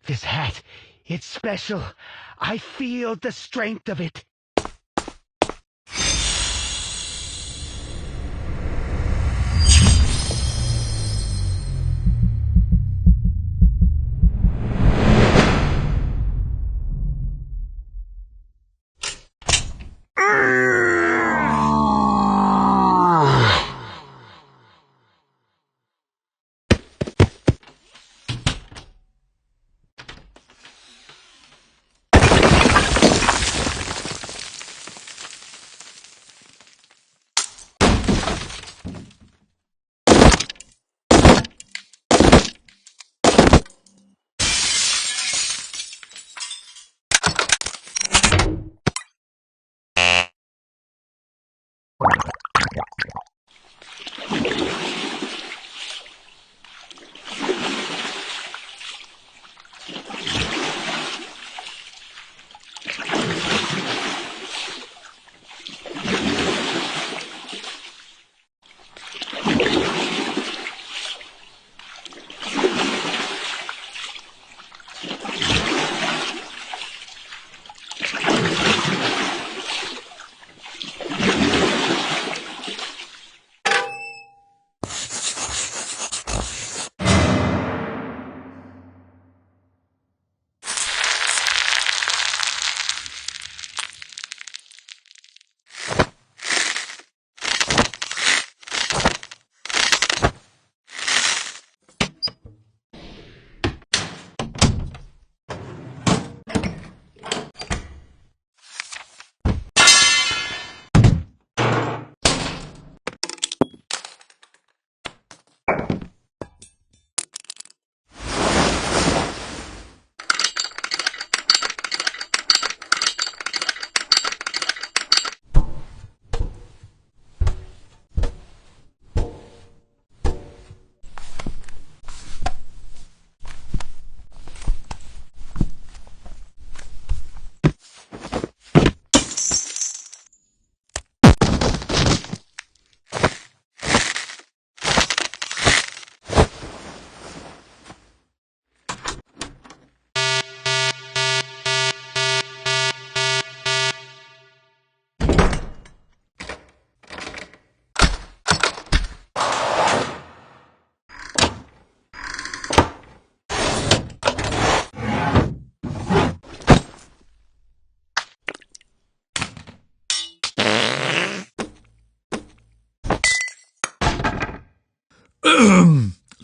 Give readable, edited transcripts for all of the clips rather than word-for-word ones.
This hat, it's special. I feel the strength of it.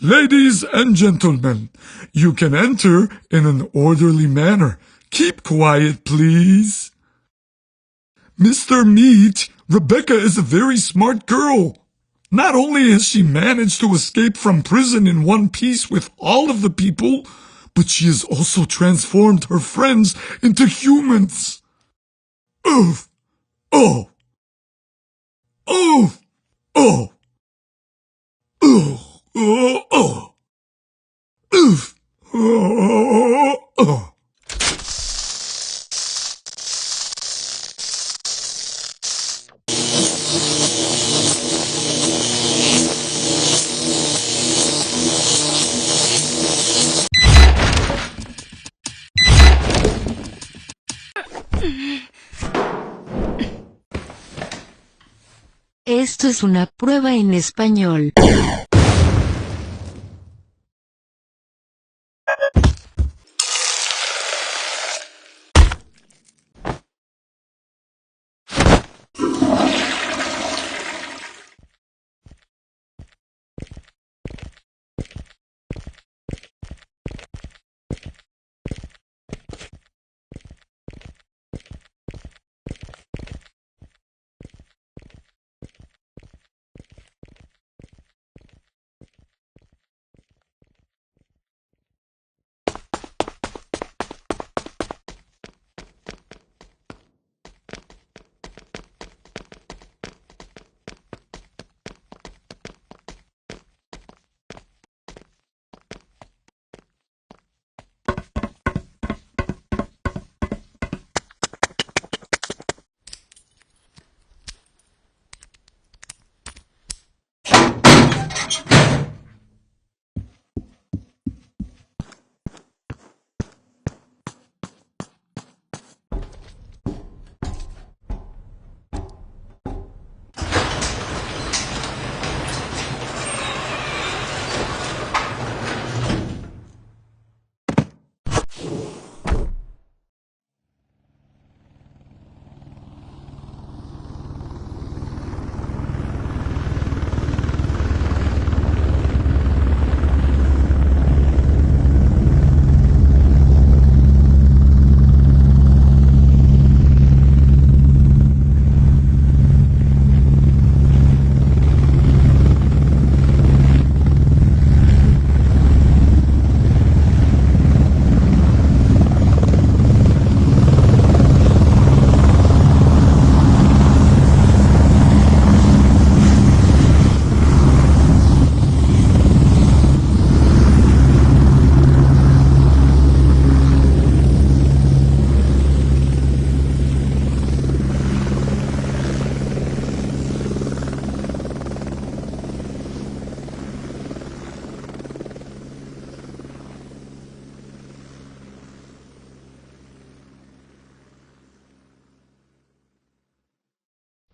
Ladies and gentlemen, you can enter in an orderly manner. Keep quiet, please. Mr. Meat, Rebecca is a very smart girl. Not only has she managed to escape from prison in one piece with all of the people, but she has also transformed her friends into humans. Oof! Oh! Oh! Oh! Oh! Oh! Oh! Oof! Oh! Oh! Esto es una prueba en español.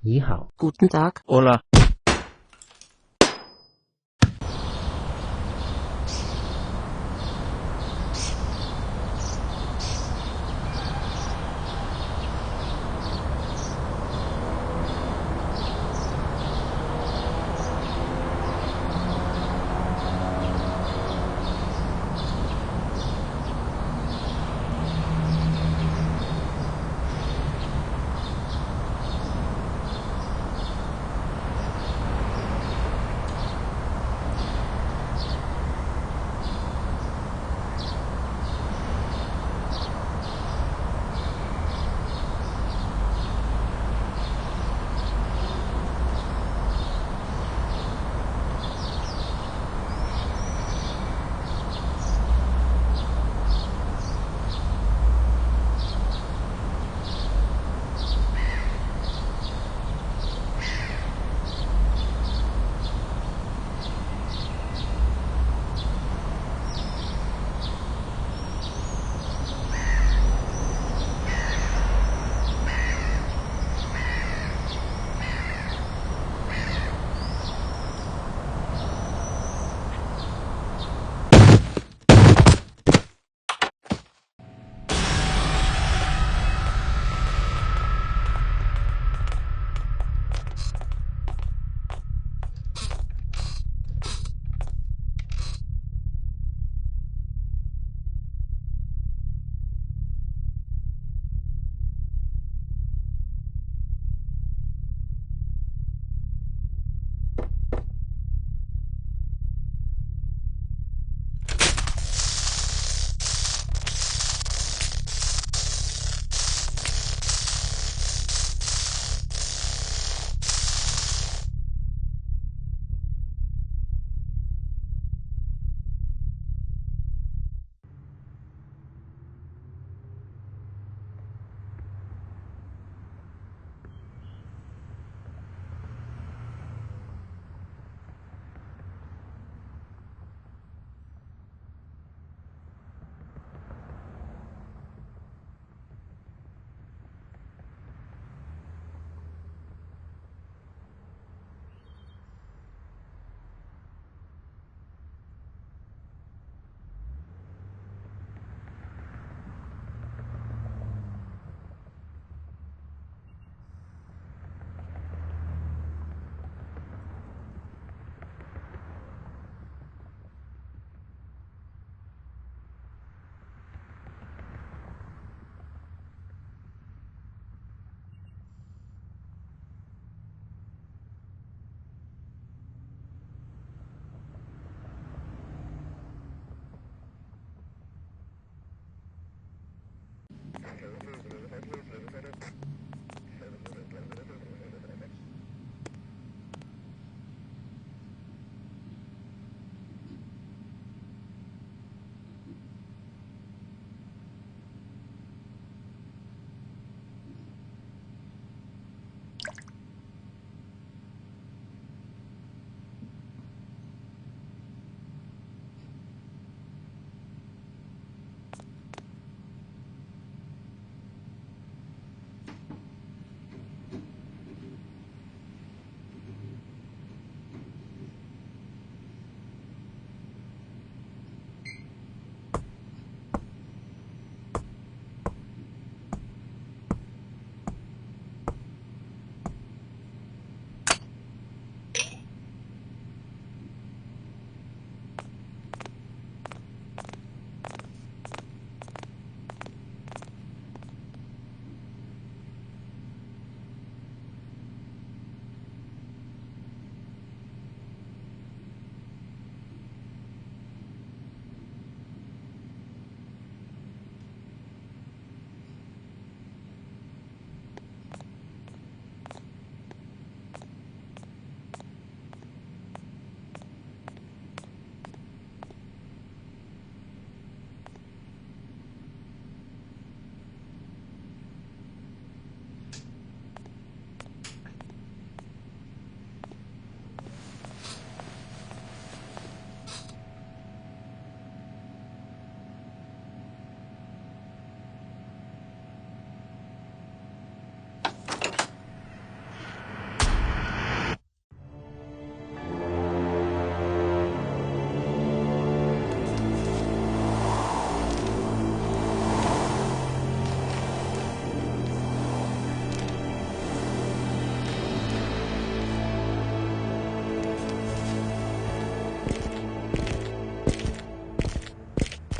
你好 Guten Tag. Hola.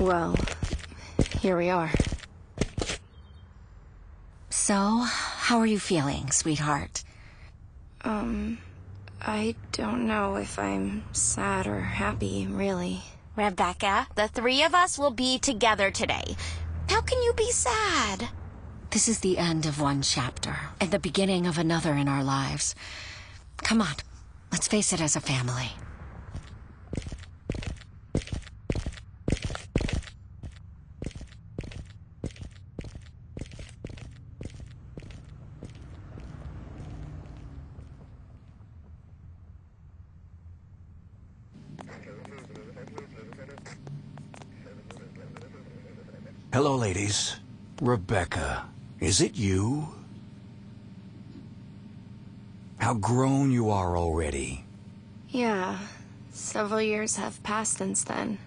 Well, here we are. So, how are you feeling, sweetheart? I don't know if I'm sad or happy, really. Rebecca, the three of us will be together today. How can you be sad? This is the end of one chapter, and the beginning of another in our lives. Come on, let's face it as a family. Hello, ladies. Rebecca, is it you? How grown you are already. Yeah, several years have passed since then.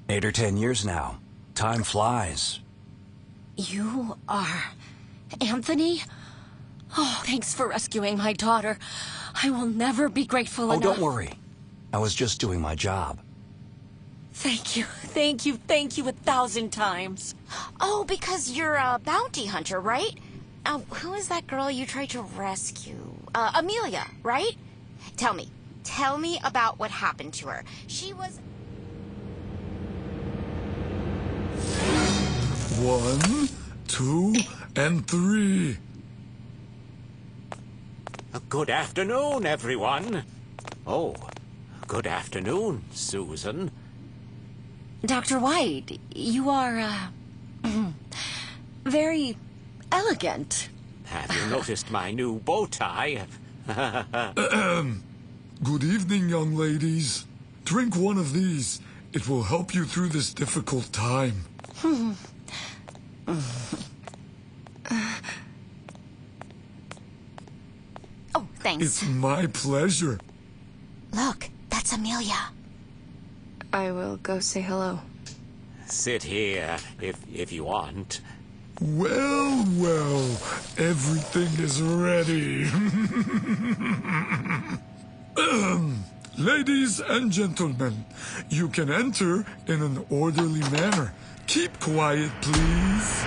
8 or 10 years now. Time flies. You are Anthony? Oh, thanks for rescuing my daughter. I will never be grateful enough. Oh, don't worry. I was just doing my job. Thank you, thank you, thank you 1,000 times. Oh, because you're a bounty hunter, right? Who is that girl you tried to rescue? Amelia, right? Tell me about what happened to her. She was... 1, 2, and 3. Good afternoon, everyone. Oh, good afternoon, Susan. Dr. White, you are, very elegant. Have you noticed my new bow tie? Good evening, young ladies. Drink one of these. It will help you through this difficult time. Oh, thanks. It's my pleasure. Look, that's Amelia. I will go say hello. Sit here, if you want. Well, well, everything is ready. Ladies and gentlemen, you can enter in an orderly manner. Keep quiet, please.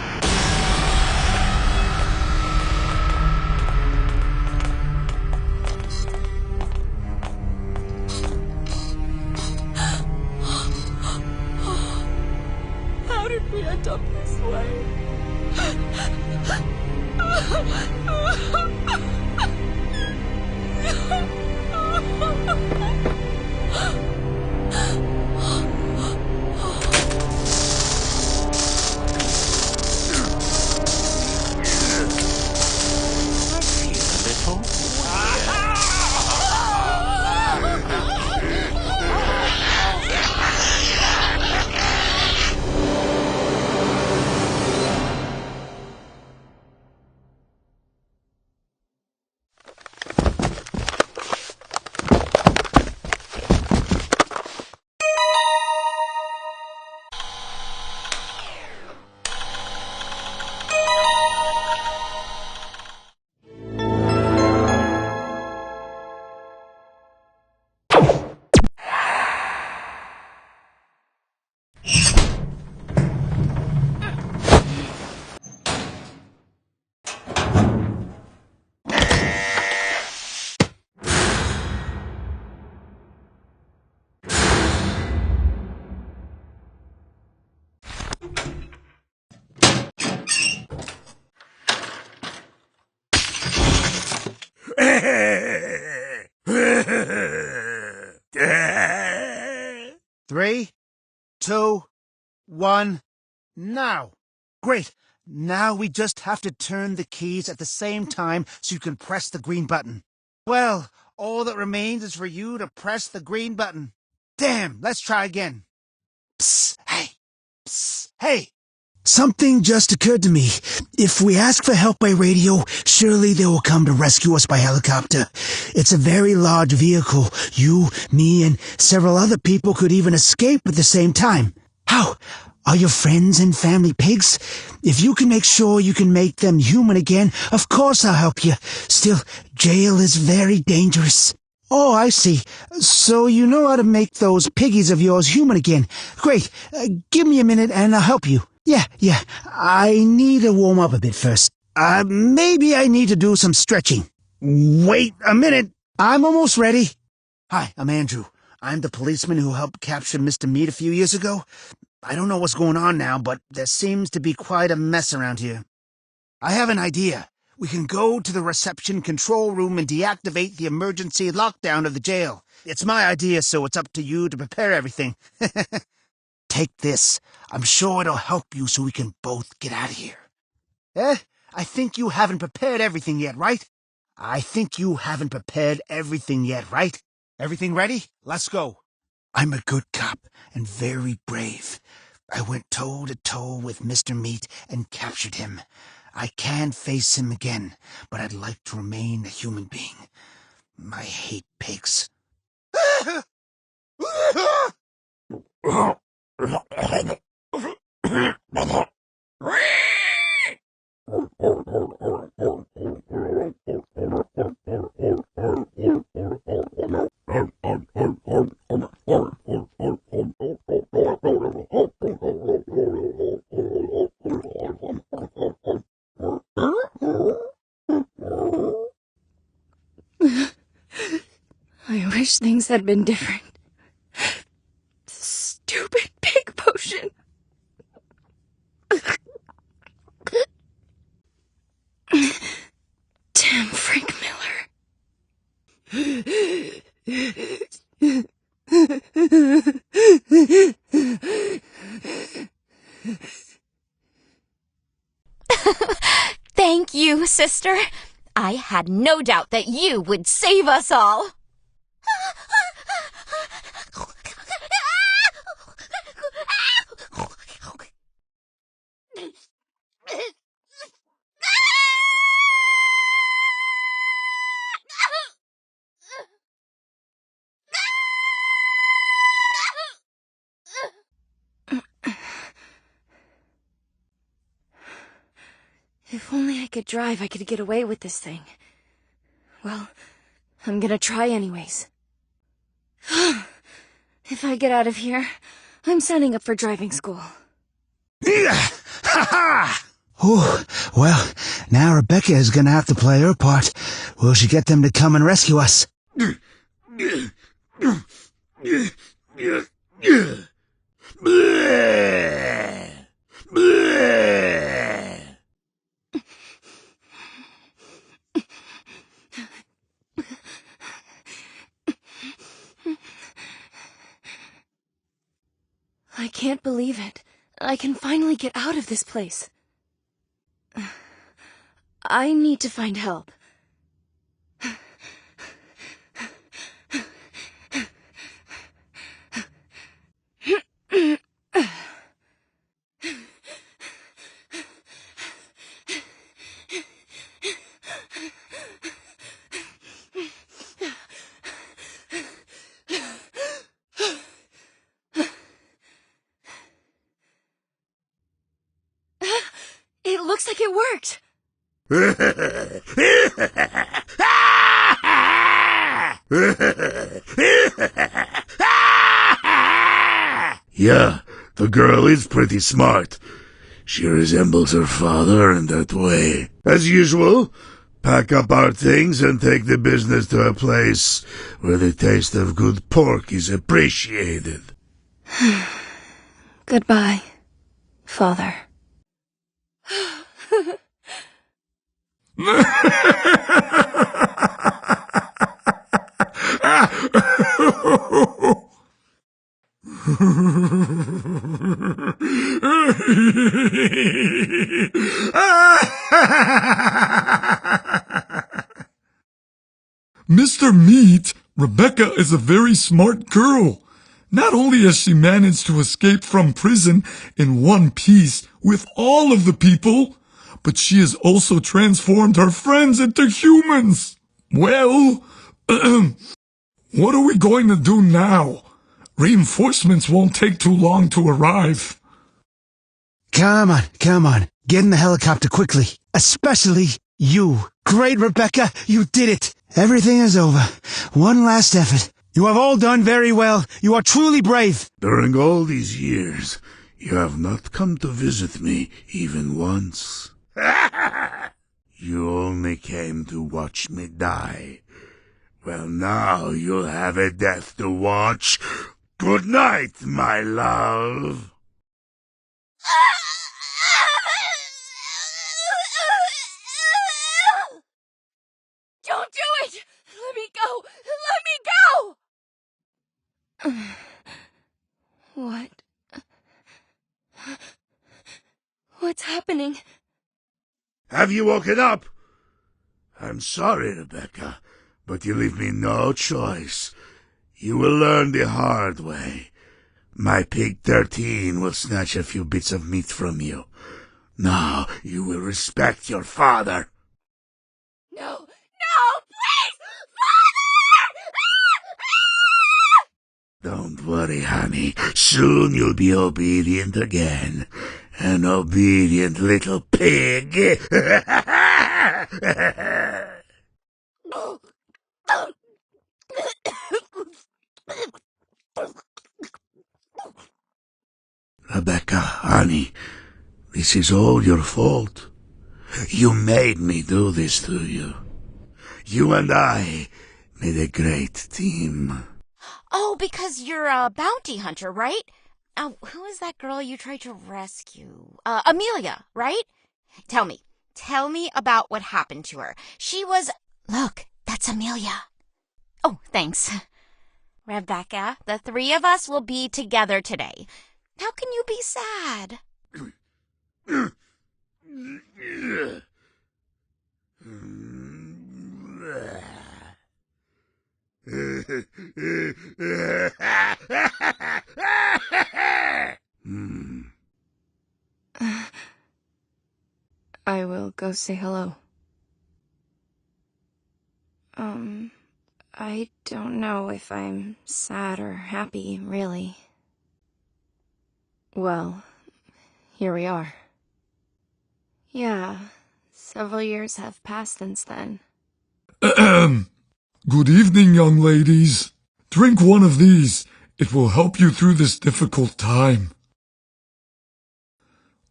How did we end up this way? Three, two, one, now. Great. Now we just have to turn the keys at the same time so you can press the green button. Well, all that remains is for you to press the green button. Damn, let's try again. Psst, hey. Psst, hey. Something just occurred to me. If we ask for help by radio, surely they will come to rescue us by helicopter. It's a very large vehicle. You, me, and several other people could even escape at the same time. How? Are your friends and family pigs? If you can make sure you can make them human again, of course I'll help you. Still, jail is very dangerous. Oh, I see. So you know how to make those piggies of yours human again. Great. Give me a minute and I'll help you. Yeah. I need to warm up a bit first. Maybe I need to do some stretching. Wait a minute. I'm almost ready. Hi, I'm Andrew. I'm the policeman who helped capture Mr. Meat a few years ago. I don't know what's going on now, but there seems to be quite a mess around here. I have an idea. We can go to the reception control room and deactivate the emergency lockdown of the jail. It's my idea, so it's up to you to prepare everything. Take this. I'm sure it'll help you so we can both get out of here. I think you haven't prepared everything yet, right? Everything ready? Let's go. I'm a good cop and very brave. I went toe-to-toe with Mr. Meat and captured him. I can face him again, but I'd like to remain a human being. I hate pigs. I wish things had been different. Stupid pig potion. Damn Frank Miller. Thank you, sister. I had no doubt that you would save us all. If only I could drive, I could get away with this thing. Well, I'm gonna try anyways. If I get out of here, I'm signing up for driving school. Well, now Rebecca is gonna have to play her part. Will she get them to come and rescue us? I can't believe it. I can finally get out of this place. I need to find help. It looks like it worked. Yeah, the girl is pretty smart. She resembles her father in that way. As usual, pack up our things and take the business to a place where the taste of good pork is appreciated. Goodbye, Father. Mr. Meat, Rebecca is a very smart girl. Not only has she managed to escape from prison in one piece with all of the people, but she has also transformed her friends into humans. Well, what are we going to do now? Reinforcements won't take too long to arrive. Come on. Get in the helicopter quickly. Especially you. Great, Rebecca, you did it. Everything is over. One last effort. You have all done very well. You are truly brave. During all these years, you have not come to visit me even once. You only came to watch me die. Well, now you'll have a death to watch. Good night, my love. Don't do it! Let me go! Let me go! What? What's happening? Have you woken up? I'm sorry, Rebecca, but you leave me no choice. You will learn the hard way. My pig 13 will snatch a few bits of meat from you. Now you will respect your father. No! No! Please! Father! Don't worry, honey. Soon you'll be obedient again. An obedient little pig. Rebecca, honey, this is all your fault. You made me do this to you. You and I made a great team. Oh, because you're a bounty hunter, right? Who is that girl you tried to rescue? Amelia, right? Tell me about what happened to her. She was... Look, that's Amelia. Oh, thanks. Rebecca, the three of us will be together today. How can you be sad? I will go say hello. I don't know if I'm sad or happy, really. Well, here we are. Yeah, several years have passed since then. Good evening, young ladies. Drink one of these. It will help you through this difficult time.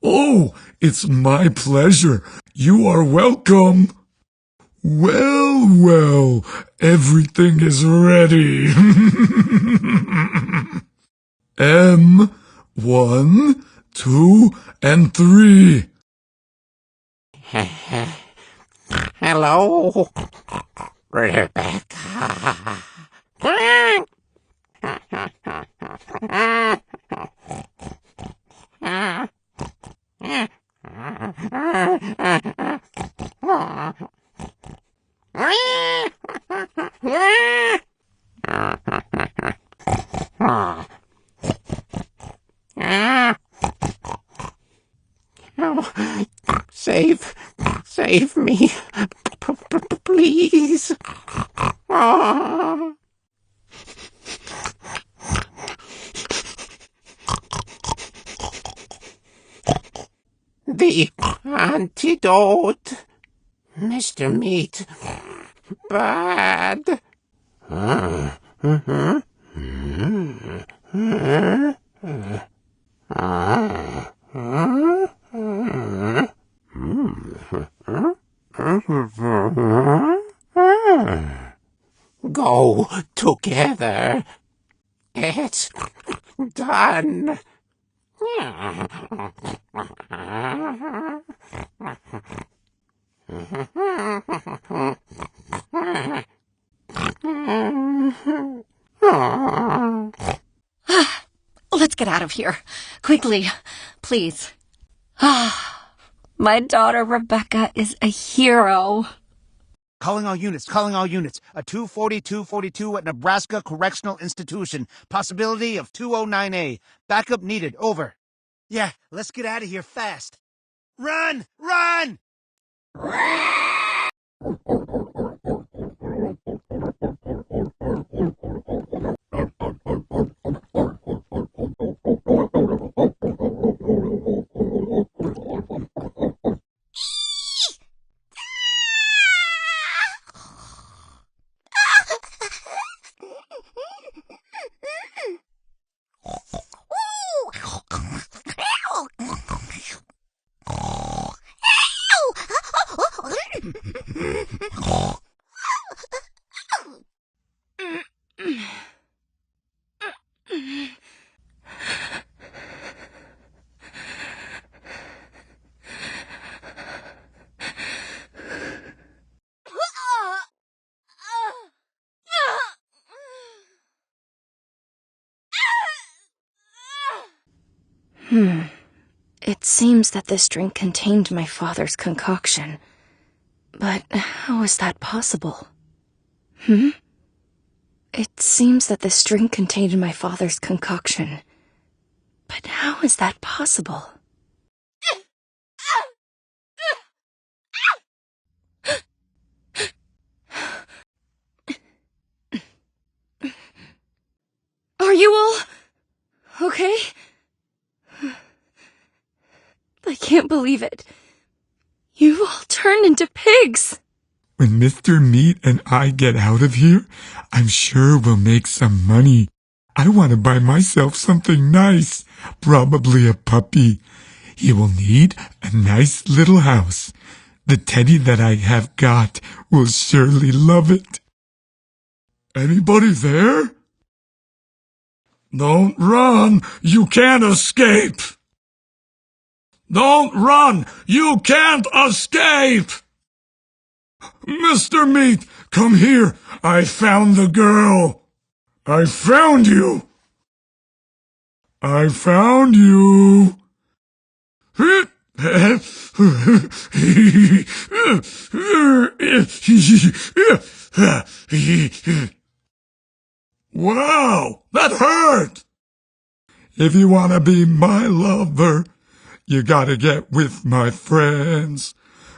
Oh, it's my pleasure. You are welcome. Well, everything is ready. M, 1, 2, and 3. Hello, Rebecca. Save me, please. The antidote, Mr. Meat. Bad. Go together. It's done. Let's get out of here. Quickly, please. My daughter Rebecca is a hero. Calling all units. A 24242 at Nebraska Correctional Institution. Possibility of 209A. Backup needed. Over. Yeah, let's get out of here fast. Run! It seems that this drink contained my father's concoction. But how is that possible? It seems that this drink contained my father's concoction. But how is that possible? Are you all okay? I can't believe it. You all turned into pigs. When Mr. Meat and I get out of here, I'm sure we'll make some money. I want to buy myself something nice, probably a puppy. He will need a nice little house. The teddy that I have got will surely love it. Anybody there? Don't run! You can't escape! Don't run! You can't escape! Mr. Meat, come here! I found the girl! I found you! I found you! Wow! That hurt! If you want to be my lover, you gotta get with my friends.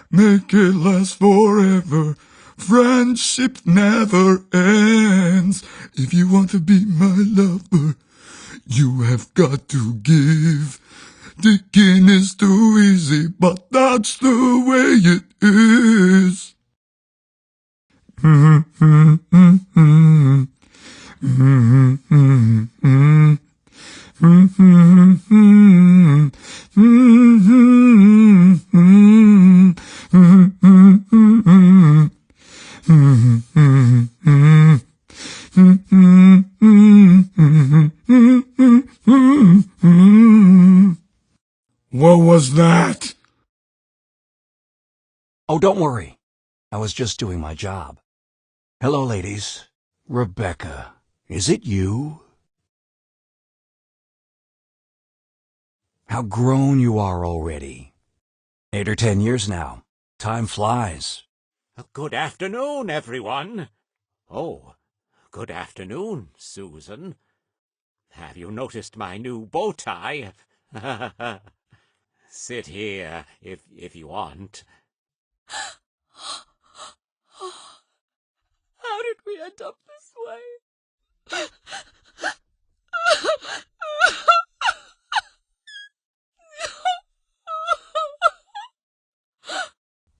Make it last forever. Friendship never ends. If you want to be my lover, you have got to give. Digging is too easy, but that's the way it is. What was that? Oh, don't worry. I was just doing my job. Hello, ladies. Rebecca, is it you? How grown you are already. 8 or 10 years now. Time flies. Good afternoon, everyone. Oh, good afternoon, Susan. Have you noticed my new bow tie? Sit here, if you want. How did we end up this way?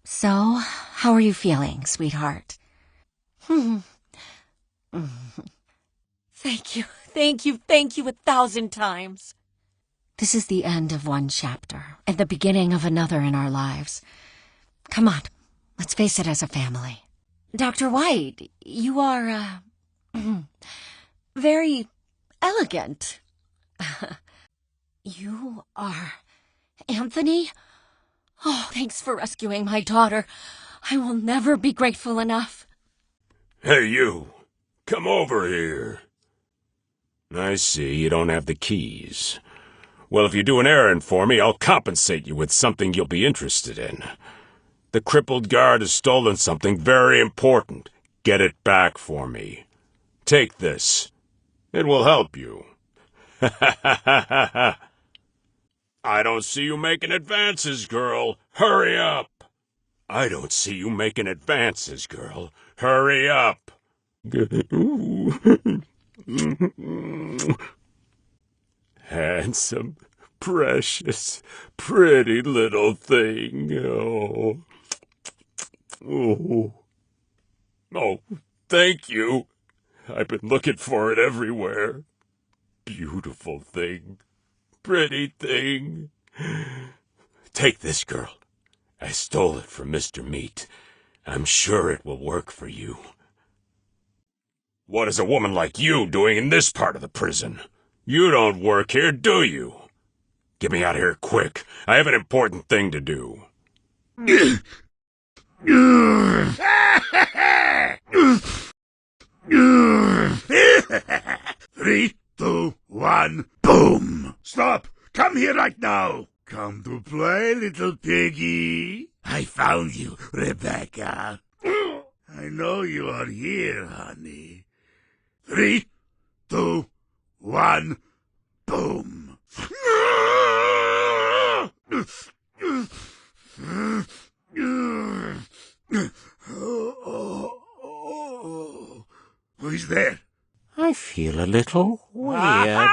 So, how are you feeling, sweetheart? Thank you 1,000 times. This is the end of one chapter and the beginning of another in our lives. Come on, let's face it as a family. Dr. White, you are, Very elegant. you are Anthony? Oh, thanks for rescuing my daughter. I will never be grateful enough. Hey, you. Come over here. I see you don't have the keys. Well, if you do an errand for me, I'll compensate you with something you'll be interested in. The crippled guard has stolen something very important. Get it back for me. Take this. It will help you. I don't see you making advances, girl. Hurry up. I don't see you making advances, girl. Hurry up. Handsome, precious, pretty little thing. Oh, thank you. I've been looking for it everywhere. Beautiful thing. Pretty thing. Take this, girl. I stole it from Mr. Meat. I'm sure it will work for you. What is a woman like you doing in this part of the prison? You don't work here, do you? Get me out of here quick. I have an important thing to do. 3, 2, 1, boom! Stop! Come here right now. Come to play, little piggy. I found you, Rebecca. I know you are here, honey. 3, 2, 1, boom. Who's there? I feel a little weird.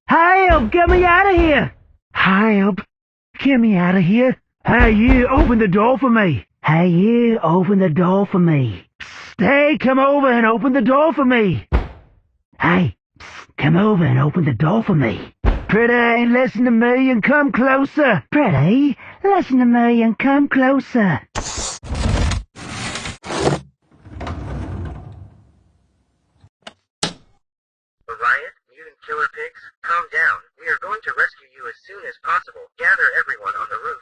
Help! Get me out of here! Help! Get me out of here! Hey, you! Open the door for me! Hey, you! Open the door for me! Psst, hey, come over and open the door for me! Hey, psst, come over and open the door for me! Pretty, listen to me and come closer! Pretty, listen to me and come closer! Riot, mutant killer pigs, calm down. We are going to rescue you as soon as possible. Gather everyone on the roof.